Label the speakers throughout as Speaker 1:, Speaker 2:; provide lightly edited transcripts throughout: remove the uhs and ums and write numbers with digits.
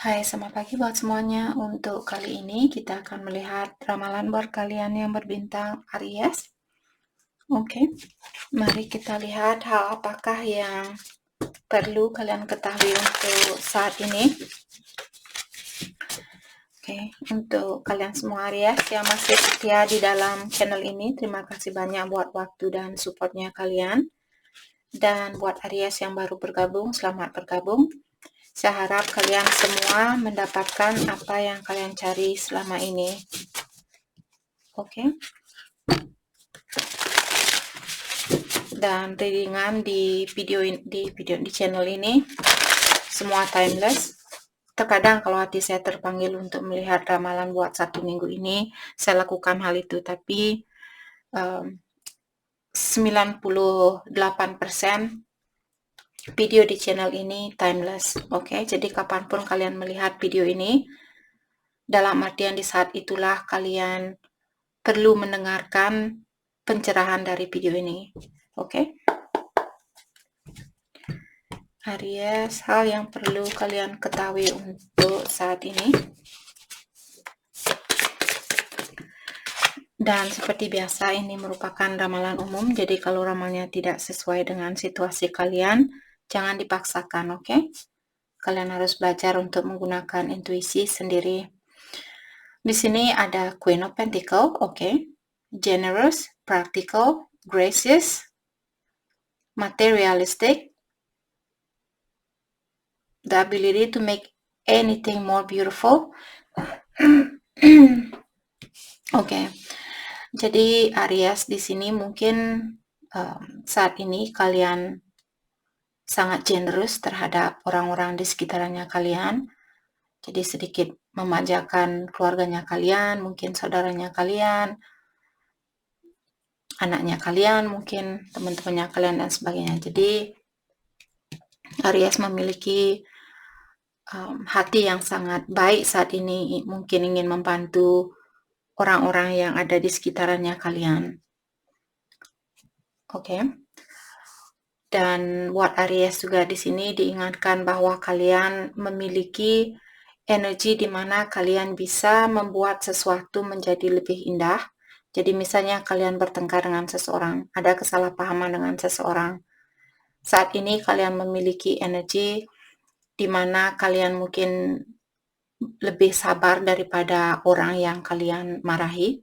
Speaker 1: Hai, selamat pagi buat semuanya. Untuk kali ini kita akan melihat ramalan buat kalian yang berbintang Aries. Oke, mari kita lihat hal apakah yang perlu kalian ketahui untuk saat ini. Oke, untuk kalian semua Aries yang masih setia di dalam channel ini, terima kasih banyak buat waktu dan supportnya kalian. Dan buat Aries yang baru bergabung, selamat bergabung. Saya harap kalian semua mendapatkan apa yang kalian cari selama ini. Oke. Dan readingan di channel ini semua timeless. Terkadang kalau hati saya terpanggil untuk melihat ramalan buat 1 minggu ini, saya lakukan hal itu, tapi 98% video di channel ini timeless. Oke, jadi kapanpun kalian melihat video ini, dalam artian di saat itulah kalian perlu mendengarkan pencerahan dari video ini. Oke. Aries, hal yang perlu kalian ketahui untuk saat ini. Dan seperti biasa, ini merupakan ramalan umum, jadi kalau ramalnya tidak sesuai dengan situasi kalian, jangan dipaksakan, oke? Kalian harus belajar untuk menggunakan intuisi sendiri. Di sini ada Queen of Pentacles, oke? Generous, practical, gracious, materialistic, the ability to make anything more beautiful. Oke. Jadi Aries di sini mungkin saat ini kalian sangat generous terhadap orang-orang di sekitarnya kalian. Jadi sedikit memanjakan keluarganya kalian, mungkin saudaranya kalian, anaknya kalian, mungkin teman-temannya kalian dan sebagainya. Jadi Aries memiliki hati yang sangat baik saat ini, mungkin ingin membantu orang-orang yang ada di sekitarnya kalian. Oke. Dan buat Aries juga di sini diingatkan bahwa kalian memiliki energi di mana kalian bisa membuat sesuatu menjadi lebih indah. Jadi misalnya kalian bertengkar dengan seseorang, ada kesalahpahaman dengan seseorang. Saat ini kalian memiliki energi di mana kalian mungkin lebih sabar daripada orang yang kalian marahi.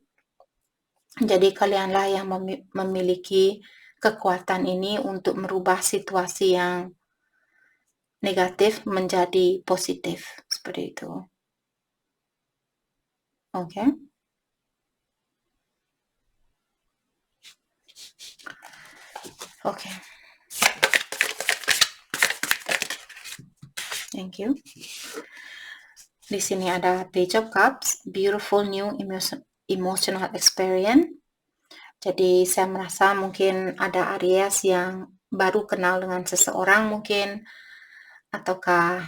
Speaker 1: Jadi kalianlah yang memiliki kekuatan ini untuk merubah situasi yang negatif menjadi positif, seperti itu. Oke. Oke. Thank you. Di sini ada Page of Cups, beautiful new emotional experience. Jadi saya merasa mungkin ada Aries yang baru kenal dengan seseorang mungkin, ataukah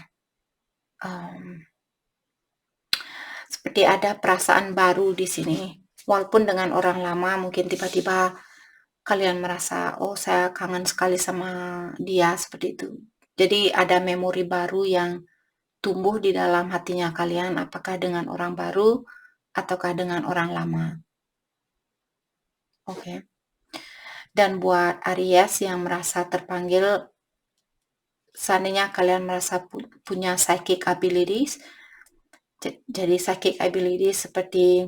Speaker 1: seperti ada perasaan baru di sini. Walaupun dengan orang lama mungkin tiba-tiba kalian merasa, oh saya kangen sekali sama dia, seperti itu. Jadi ada memori baru yang tumbuh di dalam hatinya kalian, apakah dengan orang baru ataukah dengan orang lama. Oke. Dan buat Aries yang merasa terpanggil, seandainya kalian merasa punya psychic abilities, jadi psychic abilities seperti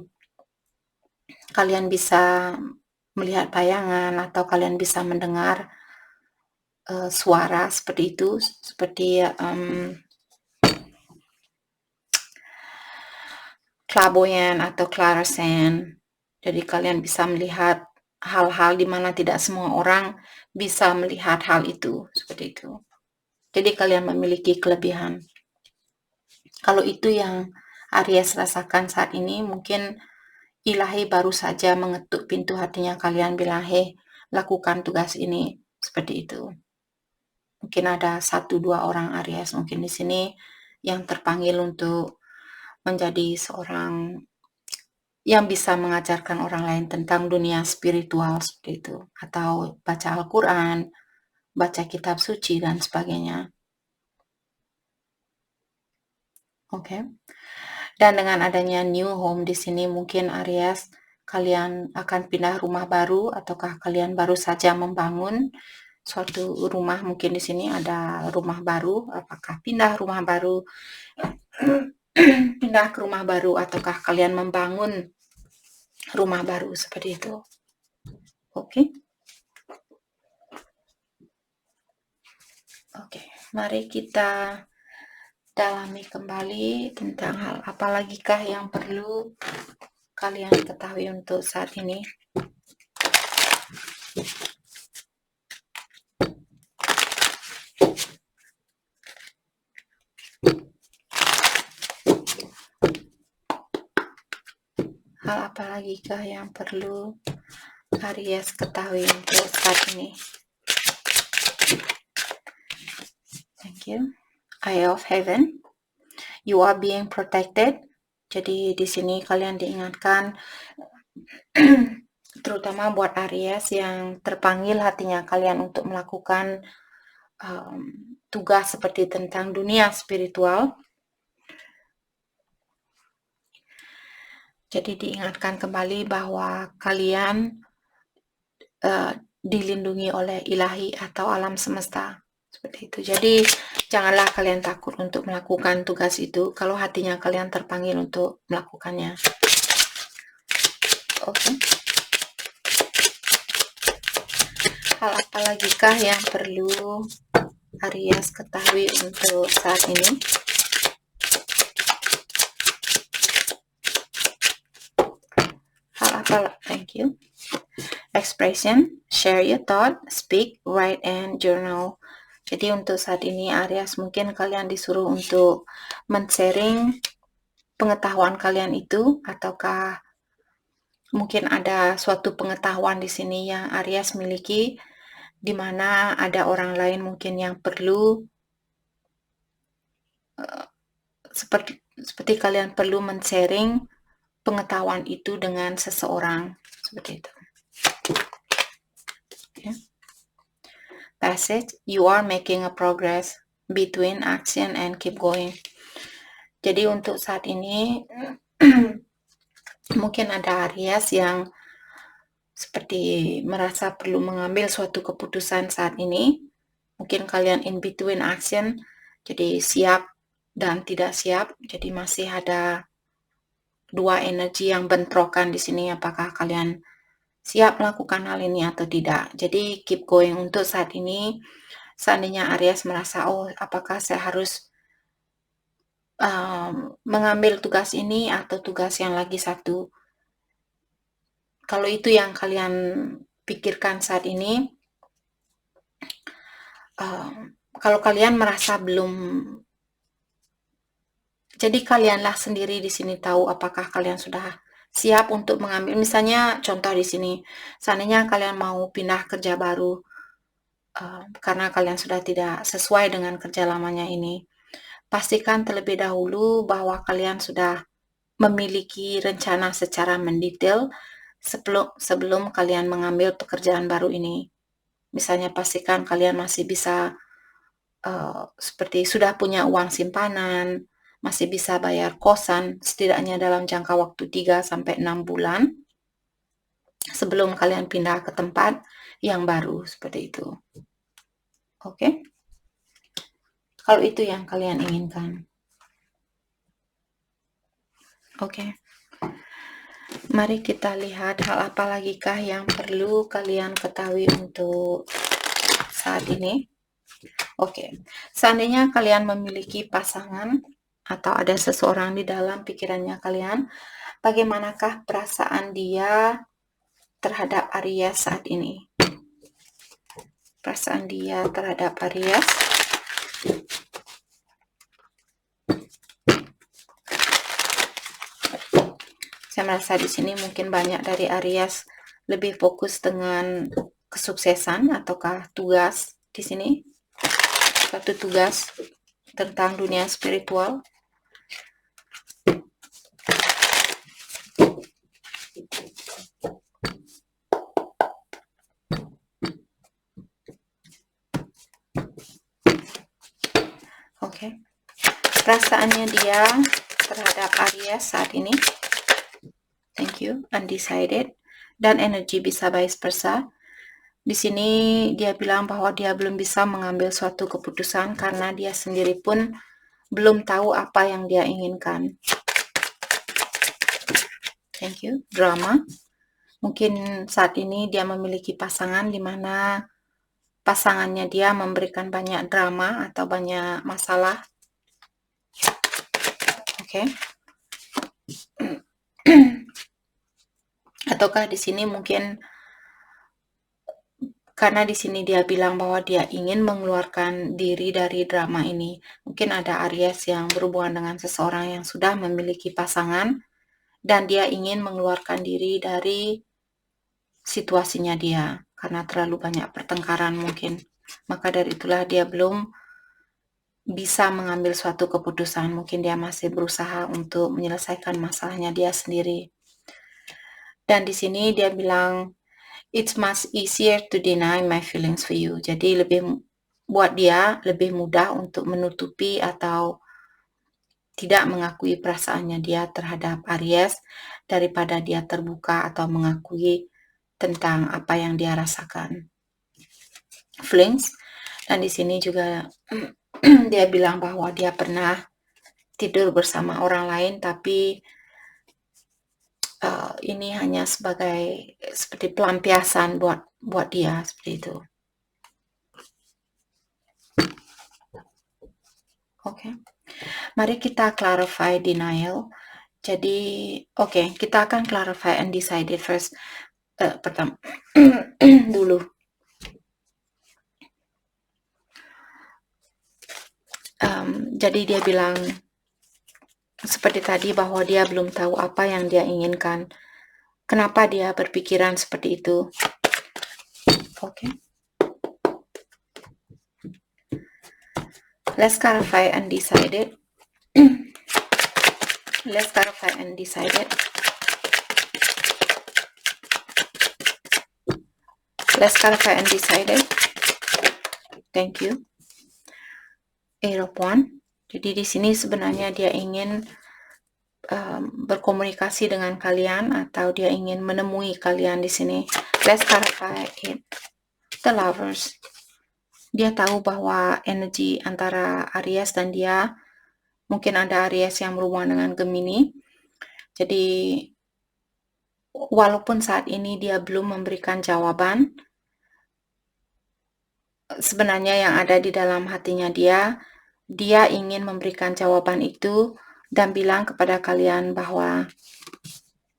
Speaker 1: kalian bisa melihat bayangan atau kalian bisa mendengar suara seperti itu, seperti clairvoyant atau clairsentient. Jadi kalian bisa melihat hal-hal di mana tidak semua orang bisa melihat hal itu, seperti itu. Jadi kalian memiliki kelebihan. Kalau itu yang Aries rasakan saat ini, mungkin ilahi baru saja mengetuk pintu hatinya kalian, bilang, hei, lakukan tugas ini, seperti itu. Mungkin ada 1-2 orang Aries mungkin di sini yang terpanggil untuk menjadi seorang yang bisa mengajarkan orang lain tentang dunia spiritual, seperti itu. Atau baca Al-Quran, baca kitab suci, dan sebagainya. Oke. Dan dengan adanya new home di sini mungkin Aries kalian akan pindah rumah baru ataukah kalian baru saja membangun suatu rumah, mungkin di sini ada rumah baru, apakah pindah rumah baru, pindah ke rumah baru ataukah kalian membangun rumah baru seperti itu. Oke. Oke, mari kita dalami kembali tentang hal apa lagikah yang perlu kalian ketahui untuk saat ini. Hal apa lagikah yang perlu Aries ketahui untuk saat ini? Thank you. Eye of Heaven. You are being protected. Jadi di sini kalian diingatkan terutama buat Aries yang terpanggil hatinya kalian untuk melakukan tugas seperti tentang dunia spiritual. Jadi diingatkan kembali bahwa kalian dilindungi oleh ilahi atau alam semesta. Seperti itu. Jadi janganlah kalian takut untuk melakukan tugas itu kalau hatinya kalian terpanggil untuk melakukannya. Oke. Hal apa lagikah yang perlu Aries ketahui untuk saat ini? Hal apa? Thank you. Expression, share your thought, speak, write, and journal. Jadi untuk saat ini Aries mungkin kalian disuruh untuk men-sharing pengetahuan kalian itu, ataukah mungkin ada suatu pengetahuan di sini yang Aries miliki, di mana ada orang lain mungkin yang perlu seperti kalian perlu men-sharing pengetahuan itu dengan seseorang, seperti itu. Okay. Passage, you are making a progress between action and keep going. Jadi untuk saat ini mungkin ada Aries yang seperti merasa perlu mengambil suatu keputusan saat ini. Mungkin kalian in between action, jadi siap dan tidak siap. Jadi masih ada dua energi yang bentrokan di sini, apakah kalian siap melakukan hal ini atau tidak. Jadi keep going untuk saat ini. Seandainya Aries merasa, oh apakah saya harus mengambil tugas ini atau tugas yang lagi satu. Kalau itu yang kalian pikirkan saat ini, kalau kalian merasa belum, jadi kalianlah sendiri di sini tahu apakah kalian sudah siap untuk mengambil. Misalnya contoh di sini, seandainya kalian mau pindah kerja baru karena kalian sudah tidak sesuai dengan kerja lamanya ini, pastikan terlebih dahulu bahwa kalian sudah memiliki rencana secara mendetail sebelum kalian mengambil pekerjaan baru ini. Misalnya pastikan kalian masih bisa seperti sudah punya uang simpanan, masih bisa bayar kosan setidaknya dalam jangka waktu 3-6 bulan sebelum kalian pindah ke tempat yang baru, seperti itu. Oke? Kalau itu yang kalian inginkan. Oke. Mari kita lihat hal apa lagikah yang perlu kalian ketahui untuk saat ini. Oke. Seandainya kalian memiliki pasangan atau ada seseorang di dalam pikirannya kalian, bagaimanakah perasaan dia terhadap Aries saat ini? Perasaan dia terhadap Aries. Saya merasa di sini mungkin banyak dari Aries lebih fokus dengan kesuksesan ataukah tugas di sini. Suatu tugas tentang dunia spiritual. Oke. perasaannya dia terhadap Aries saat ini. Thank you. Undecided. Dan energi bisa vice versa. Di sini dia bilang bahwa dia belum bisa mengambil suatu keputusan karena dia sendiri pun belum tahu apa yang dia inginkan. Thank you. Drama. Mungkin saat ini dia memiliki pasangan di mana pasangannya dia memberikan banyak drama atau banyak masalah. Oke. Ataukah di sini mungkin karena di sini dia bilang bahwa dia ingin mengeluarkan diri dari drama ini. Mungkin ada Aries yang berhubungan dengan seseorang yang sudah memiliki pasangan dan dia ingin mengeluarkan diri dari situasinya dia karena terlalu banyak pertengkaran mungkin. Maka dari itulah dia belum bisa mengambil suatu keputusan. Mungkin dia masih berusaha untuk menyelesaikan masalahnya dia sendiri. Dan di sini dia bilang, it's much easier to deny my feelings for you. Jadi buat dia lebih mudah untuk menutupi atau tidak mengakui perasaannya dia terhadap Aries daripada dia terbuka atau mengakui tentang apa yang dia rasakan. Feelings. Dan di sini juga dia bilang bahwa dia pernah tidur bersama orang lain, tapi ini hanya seperti pelampiasan buat dia seperti itu. Oke. Mari kita clarify denial. Jadi, kita akan clarify undecided first. Pertama dulu. Jadi dia bilang seperti tadi bahwa dia belum tahu apa yang dia inginkan. Kenapa dia berpikiran seperti itu? Oke. Let's clarify undecided. Let's clarify undecided. Let's clarify undecided. Thank you. Eight of Wands. Jadi di sini sebenarnya dia ingin berkomunikasi dengan kalian atau dia ingin menemui kalian di sini. Let's clarify it. The Lovers. Dia tahu bahwa energi antara Aries dan dia, mungkin ada Aries yang berhubungan dengan Gemini. Jadi walaupun saat ini dia belum memberikan jawaban, sebenarnya yang ada di dalam hatinya dia ingin memberikan jawaban itu dan bilang kepada kalian bahwa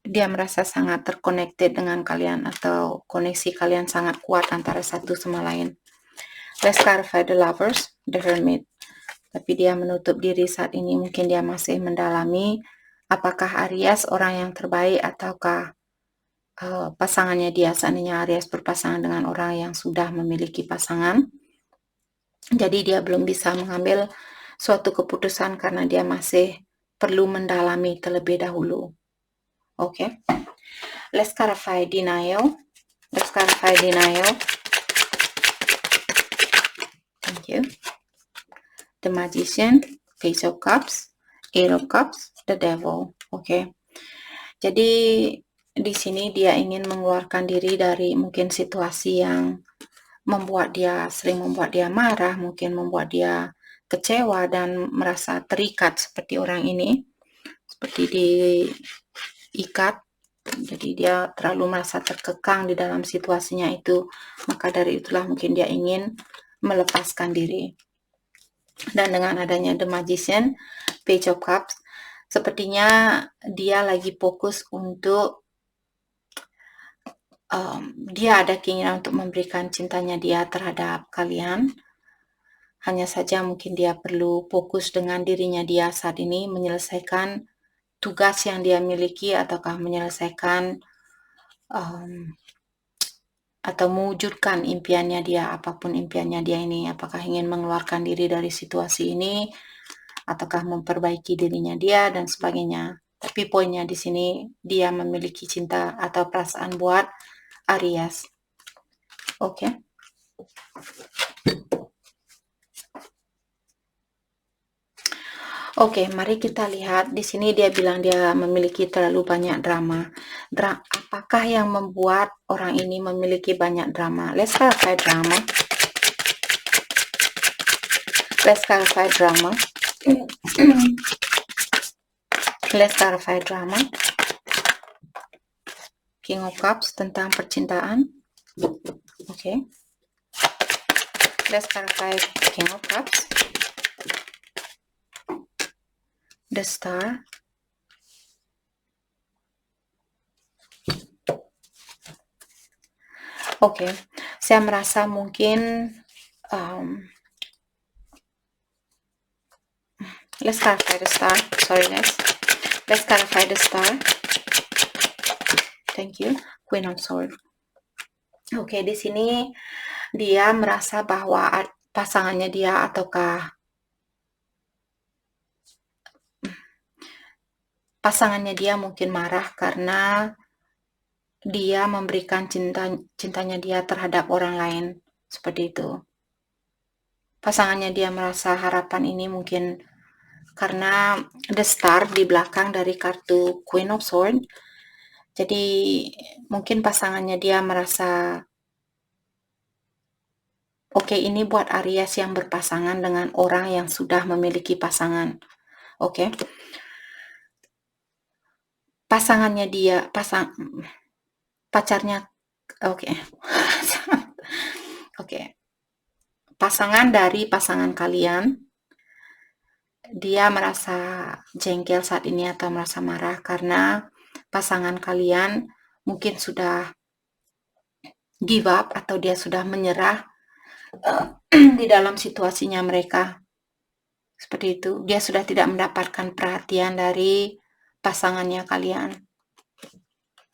Speaker 1: dia merasa sangat terconnected dengan kalian atau koneksi kalian sangat kuat antara satu sama lain. Let's clarify the Lovers, the Hermit. Tapi dia menutup diri saat ini, mungkin dia masih mendalami apakah Aries orang yang terbaik ataukah pasangannya dia. Seandainya Aries berpasangan dengan orang yang sudah memiliki pasangan. Jadi dia belum bisa mengambil suatu keputusan karena dia masih perlu mendalami terlebih dahulu. Oke. Let's clarify denial. Let's clarify denial. Thank you. The Magician, Page of Cups, Eight of Cups, the Devil. Oke. Jadi di sini dia ingin mengeluarkan diri dari mungkin situasi yang sering membuat dia marah, mungkin membuat dia kecewa dan merasa terikat seperti orang ini, seperti diikat. Jadi dia terlalu merasa terkekang di dalam situasinya itu, maka dari itulah mungkin dia ingin melepaskan diri. Dan dengan adanya The Magician, Page of Cups, sepertinya dia lagi fokus untuk dia ada keinginan untuk memberikan cintanya dia terhadap kalian. Hanya saja mungkin dia perlu fokus dengan dirinya dia saat ini, menyelesaikan tugas yang dia miliki ataukah menyelesaikan atau mewujudkan impiannya dia, apapun impiannya dia ini, apakah ingin mengeluarkan diri dari situasi ini ataukah memperbaiki dirinya dia dan sebagainya. Tapi poinnya di sini dia memiliki cinta atau perasaan buat Aries. Oke. Oke, mari kita lihat. Di sini dia bilang dia memiliki terlalu banyak drama. Apakah yang membuat orang ini memiliki banyak drama? Let's clarify drama. Let's clarify drama. Let's clarify drama. King of Cups tentang percintaan. Oke. Let's clarify King of Cups. The Star. Oke, saya merasa mungkin let's clarify the Star. Sorry guys. Let's clarify the Star. Thank you. Queen of Swords. Oke, di sini dia merasa bahwa pasangannya dia ataukah pasangannya dia mungkin marah karena dia memberikan cintanya dia terhadap orang lain, seperti itu. Pasangannya dia merasa harapan ini mungkin karena the star di belakang dari kartu Queen of Swords. Jadi mungkin pasangannya dia merasa oke, ini buat Aries yang berpasangan dengan orang yang sudah memiliki pasangan. Oke. Pasangannya dia, pacarnya, oke. Oke. Pasangan dari pasangan kalian, dia merasa jengkel saat ini atau merasa marah karena pasangan kalian mungkin sudah give up atau dia sudah menyerah di dalam situasinya mereka. Seperti itu. Dia sudah tidak mendapatkan perhatian dari pasangannya kalian.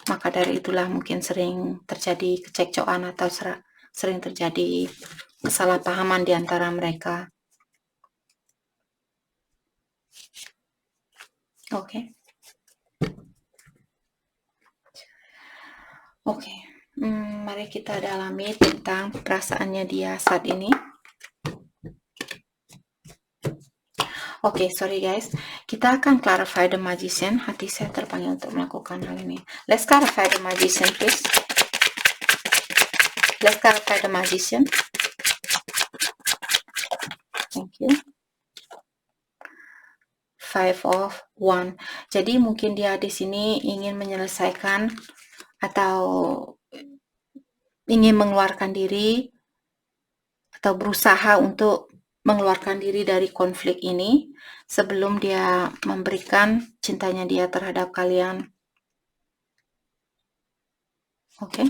Speaker 1: Maka dari itulah mungkin sering terjadi kecekcokan atau sering terjadi kesalahpahaman di antara mereka. Oke. Oke. Mari kita dalami tentang perasaannya dia saat ini. Oke, sorry guys. Kita akan clarify the magician. Hati saya terpanggil untuk melakukan hal ini. Let's clarify the magician, please. Let's clarify the magician. Thank you. 5 of Wands. Jadi mungkin dia di sini ingin menyelesaikan atau ingin mengeluarkan diri atau berusaha untuk mengeluarkan diri dari konflik ini sebelum dia memberikan cintanya dia terhadap kalian. Oke.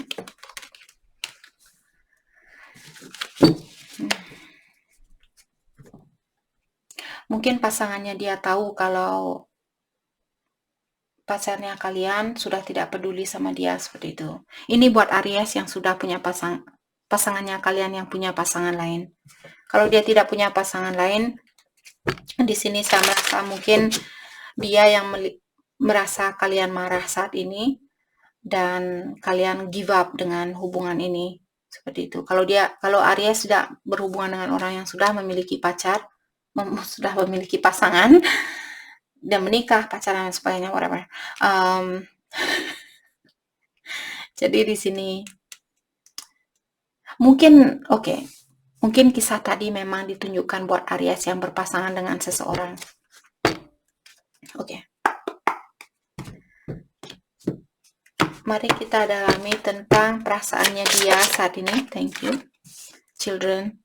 Speaker 1: Mungkin pasangannya dia tahu kalau pacarnya kalian sudah tidak peduli sama dia, seperti itu. Ini buat Aries yang sudah punya pasangannya kalian yang punya pasangan lain. Kalau dia tidak punya pasangan lain, di sini saya merasa mungkin dia yang merasa kalian marah saat ini dan kalian give up dengan hubungan ini, seperti itu. Kalau Aries tidak berhubungan dengan orang yang sudah memiliki pacar, sudah memiliki pasangan dan menikah, pacaran dan sebagainya, whatever. Jadi di sini mungkin mungkin kisah tadi memang ditunjukkan buat Aries yang berpasangan dengan seseorang. Oke. Mari kita dalami tentang perasaannya dia saat ini. Thank you. Children.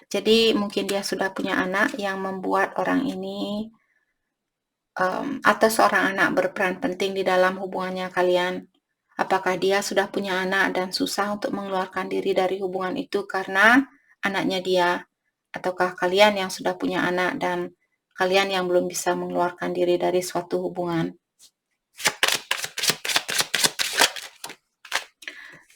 Speaker 1: Jadi mungkin dia sudah punya anak yang membuat orang ini atau seorang anak berperan penting di dalam hubungannya kalian. Apakah dia sudah punya anak dan susah untuk mengeluarkan diri dari hubungan itu karena anaknya dia? Ataukah kalian yang sudah punya anak dan kalian yang belum bisa mengeluarkan diri dari suatu hubungan?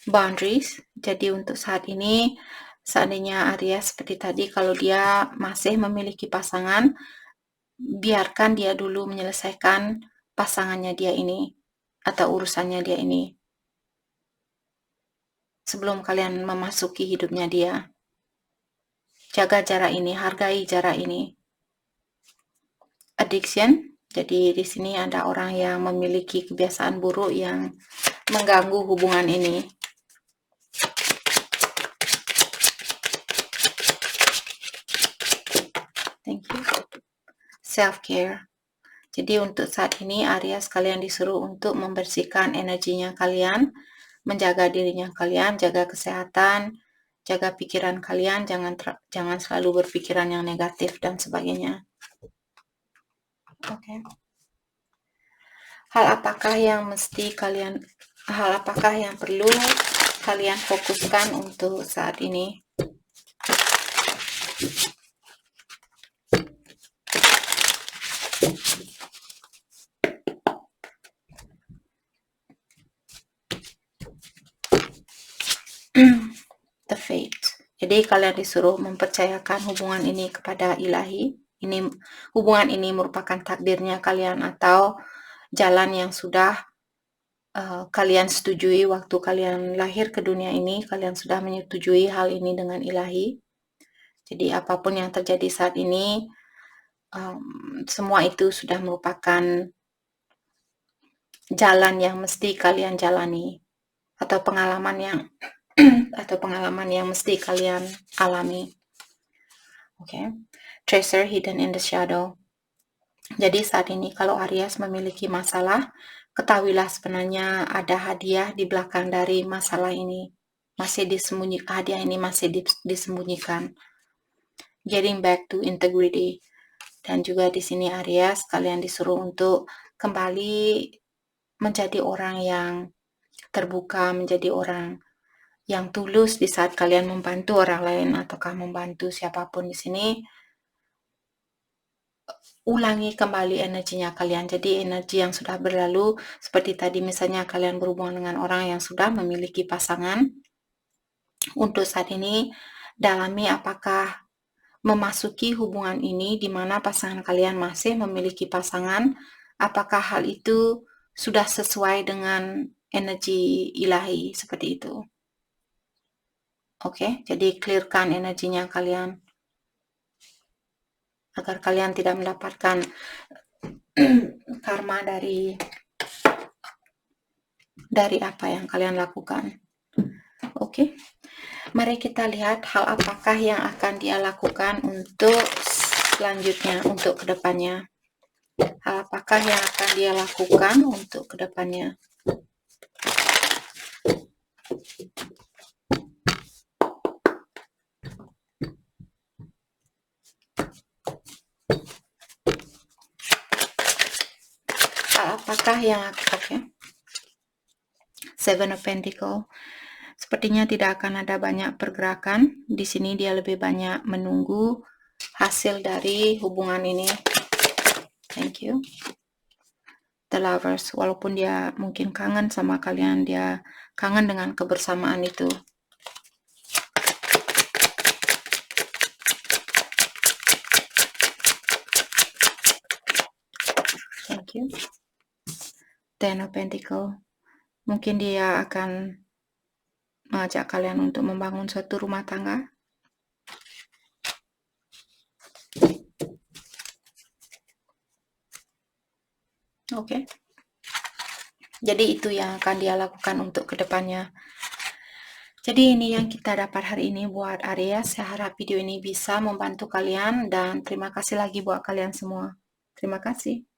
Speaker 1: Boundaries. Jadi untuk saat ini, seandainya Aries seperti tadi, kalau dia masih memiliki pasangan, biarkan dia dulu menyelesaikan pasangannya dia ini atau urusannya dia ini sebelum kalian memasuki hidupnya dia. Jaga jarak ini, hargai jarak ini. addiction. Jadi di sini ada orang yang memiliki kebiasaan buruk yang mengganggu hubungan ini. Thank you. Self-care. Jadi untuk saat ini Aries, kalian disuruh untuk membersihkan energinya kalian, menjaga dirinya kalian, jaga kesehatan, jaga pikiran kalian, jangan selalu berpikiran yang negatif dan sebagainya. Oke. Hal apakah yang perlu kalian fokuskan untuk saat ini? The Fate. Jadi kalian disuruh mempercayakan hubungan ini kepada ilahi. Hubungan ini merupakan takdirnya kalian atau jalan yang sudah kalian setujui waktu kalian lahir ke dunia ini. Kalian sudah menyetujui hal ini dengan ilahi. Jadi apapun yang terjadi saat ini, semua itu sudah merupakan jalan yang mesti kalian jalani atau pengalaman yang mesti kalian alami. Oke. Treasure hidden in the shadow. Jadi saat ini kalau Aries memiliki masalah, ketahuilah sebenarnya ada hadiah di belakang dari masalah ini. Hadiah ini masih disembunyikan. Getting back to integrity. Dan juga di sini Aries, kalian disuruh untuk kembali menjadi orang yang terbuka, menjadi orang yang tulus di saat kalian membantu orang lain ataukah membantu siapapun di sini. Ulangi kembali energinya kalian. Jadi energi yang sudah berlalu, seperti tadi misalnya kalian berhubungan dengan orang yang sudah memiliki pasangan. Untuk saat ini, dalami apakah memasuki hubungan ini di mana pasangan kalian masih memiliki pasangan, apakah hal itu sudah sesuai dengan energi ilahi seperti itu. Oke, jadi clearkan energinya kalian agar kalian tidak mendapatkan karma dari apa yang kalian lakukan. Oke. Mari kita lihat hal apakah yang akan dia lakukan untuk selanjutnya, untuk kedepannya. Hal apakah yang akan dia lakukan untuk kedepannya. Apakah yang Seven of Pentacles. Sepertinya tidak akan ada banyak pergerakan. Di sini dia lebih banyak menunggu hasil dari hubungan ini. Thank you. The Lovers. Walaupun dia mungkin kangen sama kalian, dia kangen dengan kebersamaan itu. Thank you. Ten of Pentacles. Mungkin dia akan mengajak kalian untuk membangun suatu rumah tangga. Oke. Jadi itu yang akan dia lakukan untuk kedepannya. Jadi ini yang kita dapat hari ini buat Aries. Saya harap video ini bisa membantu kalian dan terima kasih lagi buat kalian semua. Terima kasih.